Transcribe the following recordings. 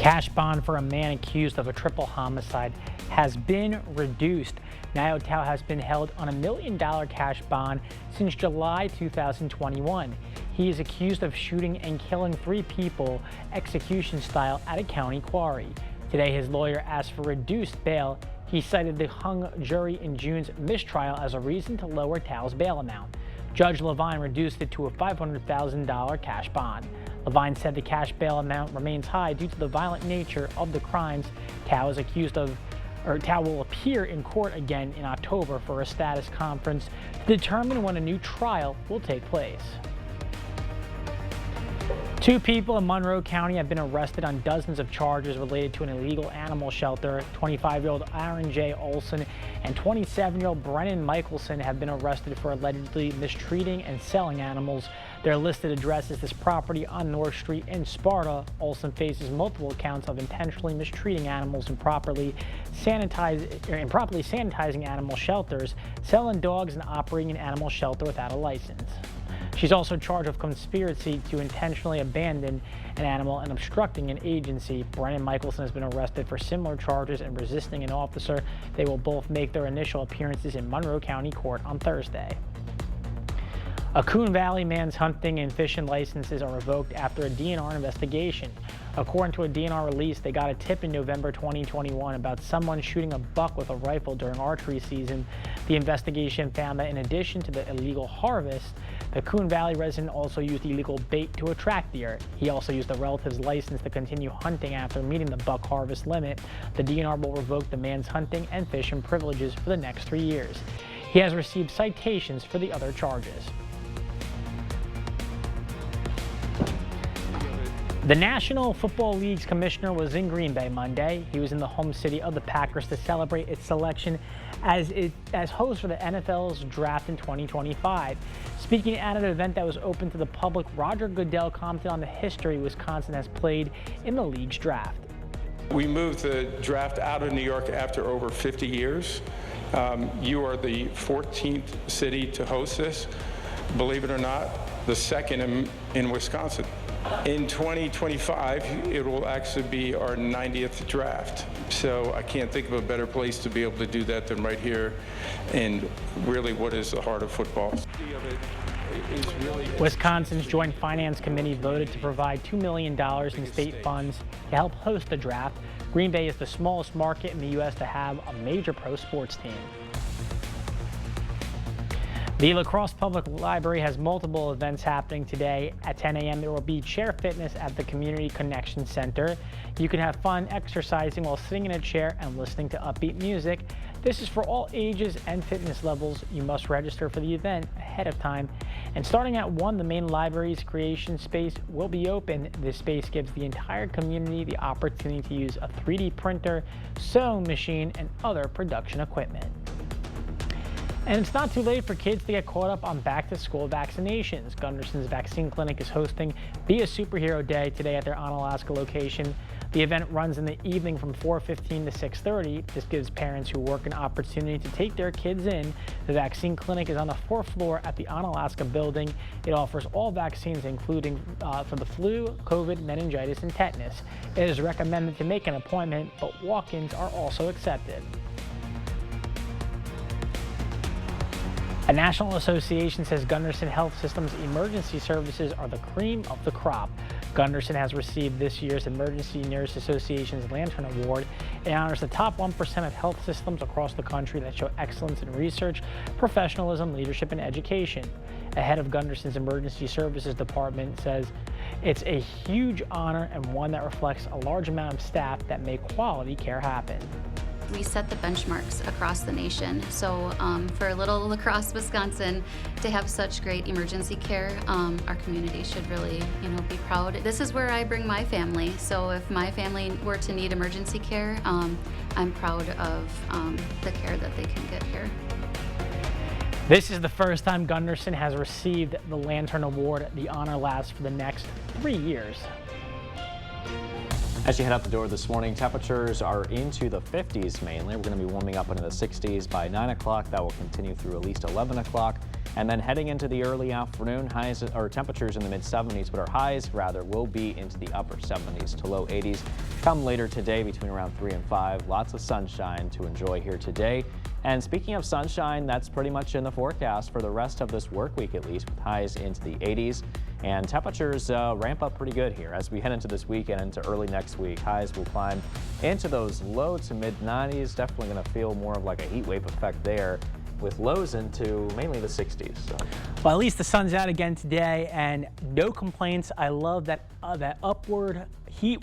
Cash bond for a man accused of a triple homicide has been reduced. Nio Tao has been held on $1 million cash bond since July 2021. He is accused of shooting and killing 3 people execution style at a county quarry. Today, his lawyer asked for reduced bail. He cited the hung jury in June's mistrial as a reason to lower Tao's bail amount. Judge Levine reduced it to a $500,000 cash bond. Levine said the cash bail amount remains high due to the violent nature of the crimes Tao is accused of. Tao will appear in court again in October for a status conference to determine when a new trial will take place. 2 people in Monroe County have been arrested on dozens of charges related to an illegal animal shelter. 25-year-old Aaron J. Olson and 27-year-old Brennan Michelson have been arrested for allegedly mistreating and selling animals. Their listed address is this property on North Street in Sparta. Olson faces multiple counts of intentionally mistreating animals and improperly sanitizing animal shelters, selling dogs, and operating an animal shelter without a license. She's also charged with conspiracy to intentionally abandon an animal and obstructing an agency. Brennan Michelson has been arrested for similar charges and resisting an officer. They will both make their initial appearances in Monroe County Court on Thursday. A Coon Valley man's hunting and fishing licenses are revoked after a DNR investigation. According to a DNR release, they got a tip in November 2021 about someone shooting a buck with a rifle during archery season. The investigation found that in addition to the illegal harvest, the Coon Valley resident also used illegal bait to attract deer. He also used a relative's license to continue hunting after meeting the buck harvest limit. The DNR will revoke the man's hunting and fishing privileges for the next 3 years. He has received citations for the other charges. The National Football League's commissioner was in Green Bay Monday. He was in the home city of the Packers to celebrate its selection as host for the NFL's draft in 2025. Speaking at an event that was open to the public, Roger Goodell commented on the history Wisconsin has played in the league's draft. We moved the draft out of New York after over 50 years. You are the 14th city to host this. Believe it or not, the second in Wisconsin. In 2025, it will actually be our 90th draft. So I can't think of a better place to be able to do that than right here in really what is the heart of football. Wisconsin's Joint Finance Committee voted to provide $2 million in state funds to help host the draft. Green Bay is the smallest market in the U.S. to have a major pro sports team. The La Crosse Public Library has multiple events happening today. At 10 a.m. there will be chair fitness at the Community Connection Center. You can have fun exercising while sitting in a chair and listening to upbeat music. This is for all ages and fitness levels. You must register for the event ahead of time. And starting at 1, the main library's creation space will be open. This space gives the entire community the opportunity to use a 3D printer, sewing machine, and other production equipment. And it's not too late for kids to get caught up on back-to-school vaccinations. Gunderson's Vaccine Clinic is hosting Be a Superhero Day today at their Onalaska location. The event runs in the evening from 4:15 to 6:30. This gives parents who work an opportunity to take their kids in. The vaccine clinic is on the 4th floor at the Onalaska building. It offers all vaccines, including for the flu, COVID, meningitis, and tetanus. It is recommended to make an appointment, but walk-ins are also accepted. A national association says Gunderson Health System's emergency services are the cream of the crop. Gunderson has received this year's Emergency Nurse Association's Lantern Award. It honors the top 1% of health systems across the country that show excellence in research, professionalism, leadership, and education. A head of Gunderson's Emergency Services Department says it's a huge honor and one that reflects a large amount of staff that make quality care happen. We set the benchmarks across the nation. So for little La Crosse, Wisconsin, to have such great emergency care, our community should really, be proud. This is where I bring my family. So if my family were to need emergency care, I'm proud of the care that they can get here. This is the first time Gunderson has received the Lantern Award. The honor lasts for the next 3 years. As you head out the door this morning, temperatures are into the 50s mainly. We're going to be warming up into the 60s by 9 o'clock. That will continue through at least 11 o'clock. And then heading into the early afternoon, highs or temperatures in the mid-70s, but our highs rather will be into the upper 70s to low 80s. Come later today between around 3 and 5. Lots of sunshine to enjoy here today. And speaking of sunshine, that's pretty much in the forecast for the rest of this work week, at least, with highs into the 80s. And temperatures ramp up pretty good here as we head into this weekend into early next week. Highs will climb into those low to mid 90s. Definitely going to feel more of like a heat wave effect there, with lows into mainly the 60s. So. Well, at least the sun's out again today, and no complaints. I love that that upward heat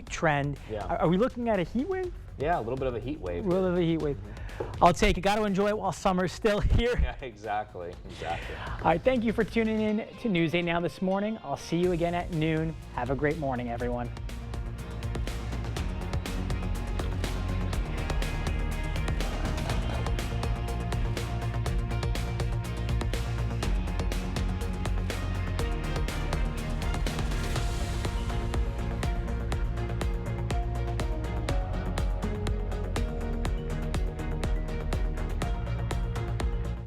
trend. Yeah. Are we looking at a heat wave? Yeah, a little bit of a heat wave. A little bit of a heat wave. I'll take it. Got to enjoy it while summer's still here. Yeah, exactly. All right, thank you for tuning in to News 8 Now this morning. I'll see you again at noon. Have a great morning, everyone.